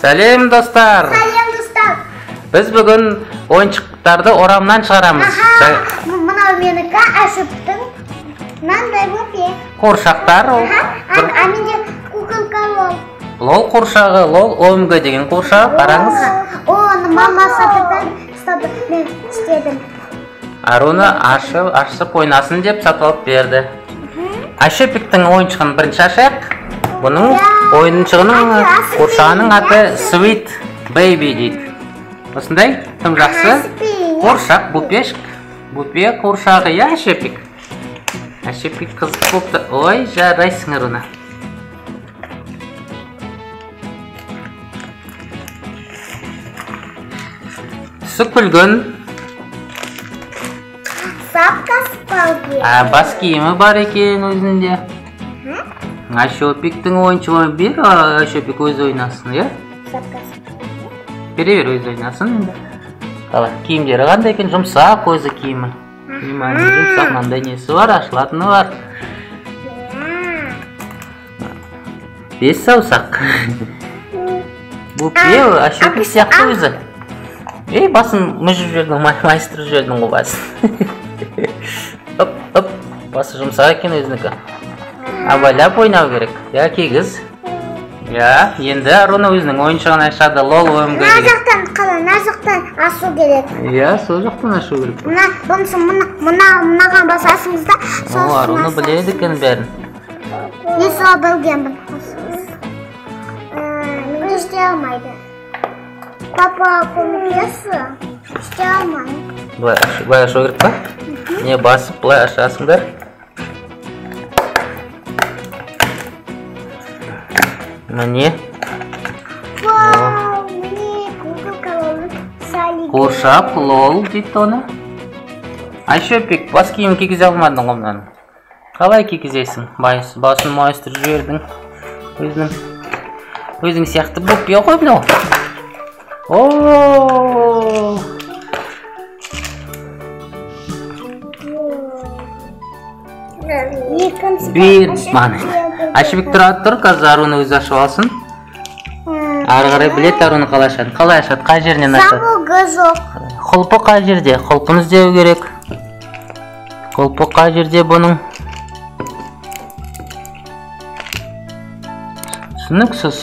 Сәлем достар. Сәлем достар. Біз бүгін ойыншықтарды орамнан шығарамыз. Мынау менікі Әшіптің. Мынандай өте. Қуыршақтар ол. А менде куколка лол. Лол қуыршағы, лол ойымға деген қуыршақ. Қараңыз. Оны мама сатып мен істедім. Аруны ашып ойнасын деп сатып алып берді. Әшепіктің ойыншығын бірінші ашайық. Бұның ойыншығының қуыршағының аты Sweet Baby дейді. Осындай тым жақсы қуыршақ, бұпе қуыршағы, я Әшепік. Әшепік қызық болыпты. Ой, жарайсың Аруна. Түсі күлгін. Сапкасы қалды. Бас киімі бар екен өзінде. Әшепіктің ойыншығын бер, Әшепік өз ойнасын, е? Сапкасы. Бере-бер өз ойнасын. Қалай, киімдері қандай екен, жұмсақ өзі киімі. Жұмсақ мынандай несі бар, ашылатыны бар. 5 саусақ. Бұпе, Әшепік сияқты өзі. Басын мүжіп жердің, майыстырып жердің ғой басын. Оп, басы жұмсақ екен өзінікі. Абайлап ойнау керек. Я, кигіз. Я, енді Аруна өзінің ойыншығын ашады. Лол ойымға керек. Мына жақтан қалай, мына жақтан ашу керек. Я, сол жақтан ашу керек. Мынаған басасыңыз да. О, Аруна біледі екен бәрін. Мен сол білгенмін. Мен істей алмайды. Папа көмектесі. Істей алмайды. Былай ашу керек па? Не басып, былай ашасыңдар. Міне. Вау, міне куколка лол. Қуыршақ лол дейді оны. Әшепік, бас киім кигізе алмадың ғымдан. Қалай кигізесің? Басын майыстырып жібердің. Өзің сияқты бұпе ғой мынау. Ооо. Бір маны. Әшепік тұр, қазір Аруна өзі ашып алсын. Ары қарай білет Аруна қалай ашады. Қалай ашады, қай жерінен ашады? Замылғы жоқ. Құлпы қай жерде? Құлпын іздеу керек. Құлпы қай жерде бұның? Түсініксіз.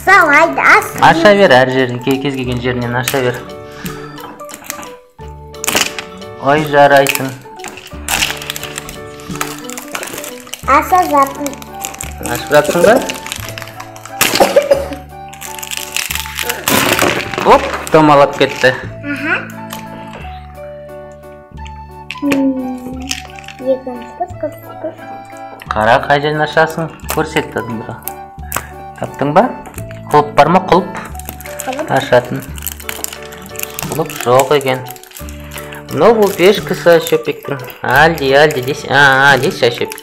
Салайды, ас. Аша бер, әр жерін, кез келген жерінен аша бер. Ой, жарайсың. Аса жатын. Ашып жатсың ба? Оп, домалап кетті. Қара, қай жерін ашасың? Көрсетті бұра. Таптың ба? Құлып бар ма? Құлып ашатын. Құлып жоқ екен. Мынау бұл пешкісі Әшепіктің. Әлде десі Әшепік.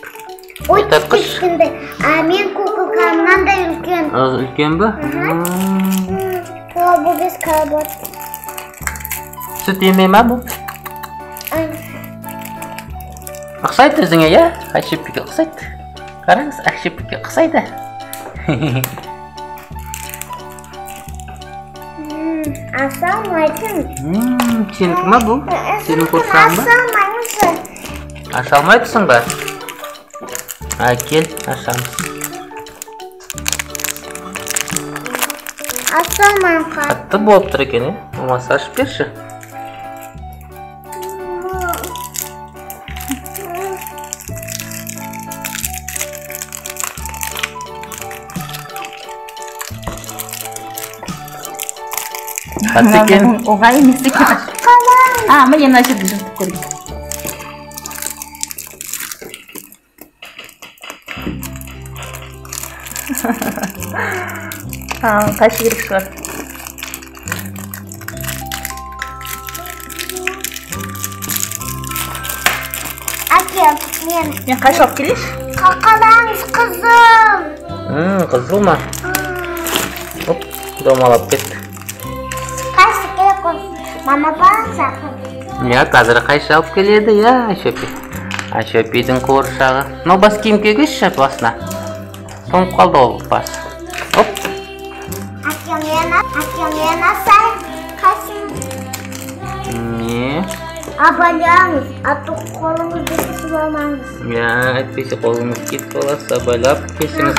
Ой, кішкенді. Мен куколкамнан да үлкен. Үлкен ба? Бұл без карбот. Сүт емей ма бұл? Ұқсайды өзіңе, я? Әшепікке ұқсайды. Қараңыз, Әшепікке ұқсайды. Аса алмайтын. Сенікі ма бұл? Сенің қоршағың ба? Аса алмаймын. Аша алмайдысың ба? Кел, ашамыз. Аса алмайын қар. Қатты болып тұр екен, болмаса ашып берші. Қатты екен. Оғай емес екен. Қалай? Мен мына жерді жыртып көрейін. Қайшы керек шығар. Әке, Мен қайшы алып келейші? Қалаңыз қызым. Қызыл ма? Оп, домалап кетті. Қайсы керек ол? Мама барса. Я, қазір қайшы алып келеді, я, Әшепік. Әшепидің қуыршағы. Мынау бас киім кигізші басына. Тоңып қалды ол бас. Оп. Әкем Әкем, мен асай қайсын? Не? Абайлаңыз, аты қолыңызды кесіп алмаңыз. Я, әйтпесе қолыңыз кетіп қалады, абайлап кесіңіз.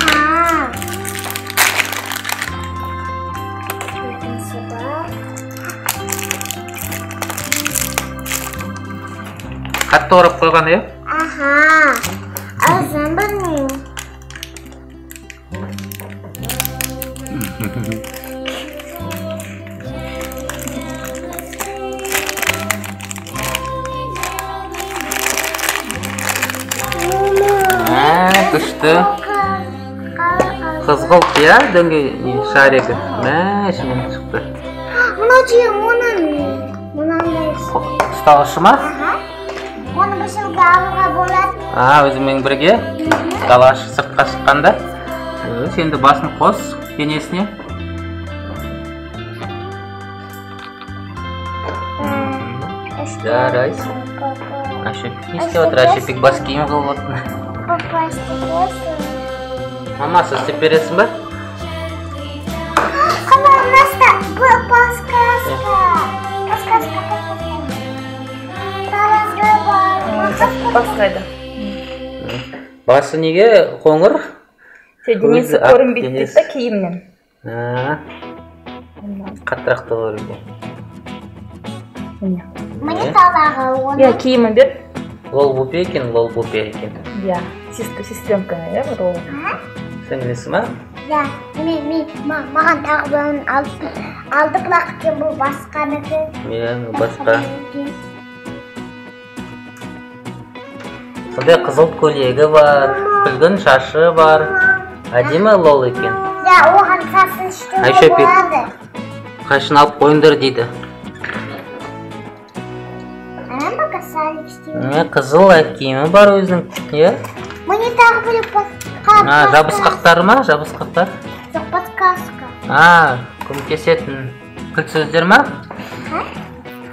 Қатты орап қойған, е? Аха, азын білмеймін. Күшті. Қызғылт, я, дөңге шарегі. Мәшінен шықты. Мұна жүйім, мұнандай. Ұстағышы ма? Аха. Оны бішілге алуға болады. Өзімен бірге. Далашы сыртқа шыққанда. Сенді басын қос денесіне. Жарайсың. Ашепик не істеп отыр? Ашепик бас киім қылып отыр. Папа істепесің. Мамасы істеп бересің ба? Қана наста подсказка. Таразға бар. Басқайды. Басы неге қоңыр? Денесі көрінбейді дейді киімнен. Қаттырақты көрінбейді. Мені талағы оны. Я киімі бер. Лол-бупе екен, лол-бупе екен. Я, сестренка, я рол. Сіңлісі ма? Я, маған тағылын алды бұлақ кен бұл басқа нүкі. Мен басқа. Сондай қызыл көйлегі бар, күлгін шашы бар. Әдемі лол екен. Я, оған сасын іштеуі Айшепик. болады. Қашын алып қойыңдар дейді. Қызыл киімі бар өзінің, е? Мені тағы біліп Жабысқақтар ма? Жабысқақтар? Жоқ, подсказка. Көмектесетін кілт сөздер ма?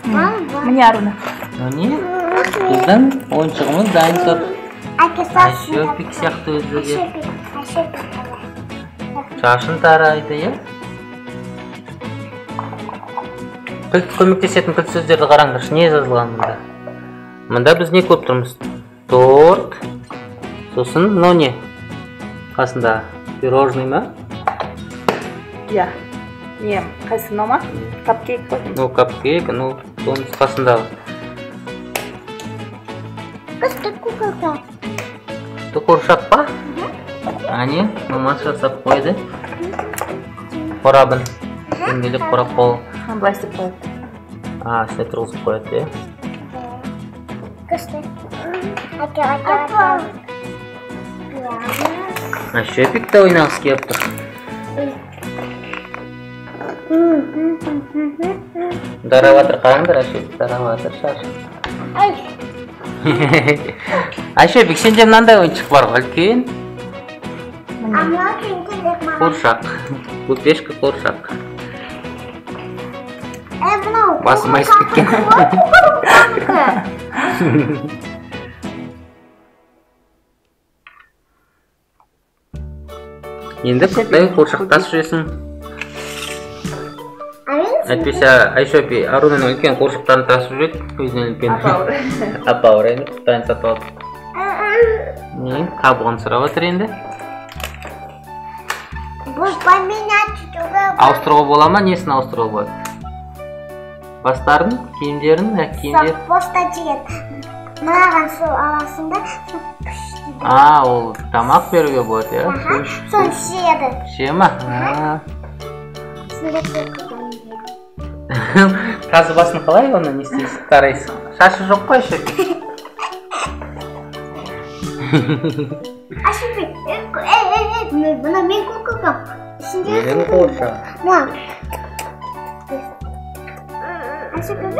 Міне Аруна. Не? Біздің ойыншығымыз дайын тұр. Айшепик сияқты өзі. Айшепик. Шашын тарайды, е? Көмектесетін кілт сөздерді қараңдаршы, не жазылған мұнда? Мұнда біз не көп тұрмыз? Торт. Сосын, но не? Қасында пирожный ма? Я. Не, қайсы ма? Капкейк қой. Капкейк, соның қасындағы. Күшті куколка. Күшті қоршақ па? Не, мамасы жасап қойды. Қорабын. Дөңгелек қорап қол. Былай істеп қойды. Үстіне тұрғызып қойды, е? Күшті. Ашепик те ойнағысы келіп тұр. Дараватыр, қараңдар, Ашепик дараватыр шашы. Ашепик, сенде мынандай ойыншық бар ғой, үлкен? Қоршақ. Бөпешкі қоршақ. Басым айсып кеткен. Енді қытай қоршақтас жүресің. Әйтпесе Айшепи Арунаның үлкен қоршақтарын тасып жүреді, өзінен үлкен. Апауыр енді қытайын сатып алды. Қабығын сұрап отыр енді. Ауыстыруға бола ма? Несін ауыстыруға болады? Бастарын, киімдерін, киімдер. Поста жиет. Маған сол аласында. Ол тамақ беруге болады, е? Сон шиеді. Шие ма? Қазы басын қалай оны не істейсің? Тарайсың. Шашы жоқ қой, Ашепик. Ашепик, бұна мен көкім. Менің қоршақ. Ашепик,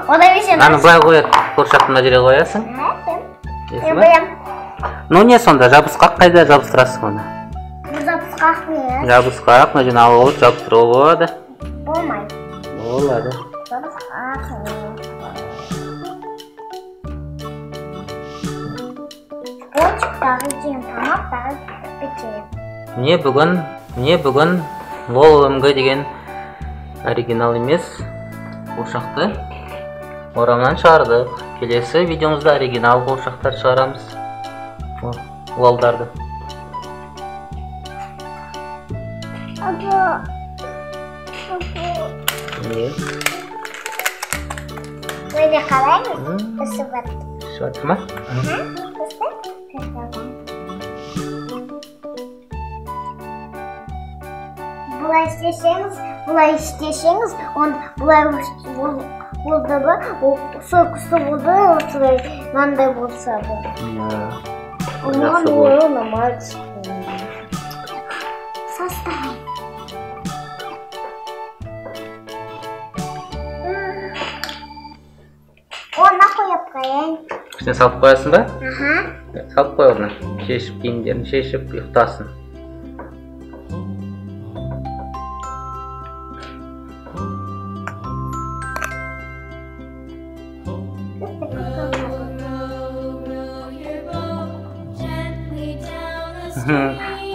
Ода бешем. Аны былай қояды, қоршақты мына жерге қоясың. Мен білем. Не сонда, жабысқақ қайда жабыстырасың оны? Бұл жабысқақ не? Жабысқақ, мына жерін алып алып жабыстыруға болады. Болмайды. Болады. Жабысқақ. Пончиктағы жем, тамақтағы печенье. Міне бүгін лол МГ деген оригинал емес қуыршақты орамнан шығардық. Келесі видеомызда оригинал қуыршақтар шығарамыз. Лолдарды. Ойна қалаймыз? Үсібат. Шығады ма? Бұлай істесеңіз, бұлай болды ба, сол күсті болды, осылай маңдай болса ба. Оған ойы ұнамайды. Састағай. Ona koyup koyayım. Üstüne salып koyasın da? Aha. Salып koy onu. Şeşip giyimlerini şeşip yıktasın.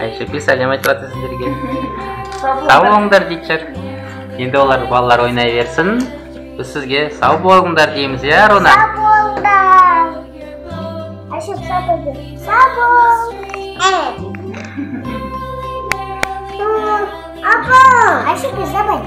Ayşe bir сәлем айтып жатыр сіздерге. Сау болыңдар дейші. Енді олар балалар ойнай берсін. Біз сізге сау болыңдар дейміз, я, Руна? Сау болыңдар. Ayşe sağ бол. Sağ бол. Evet. Aba. Ayşe kızla bak.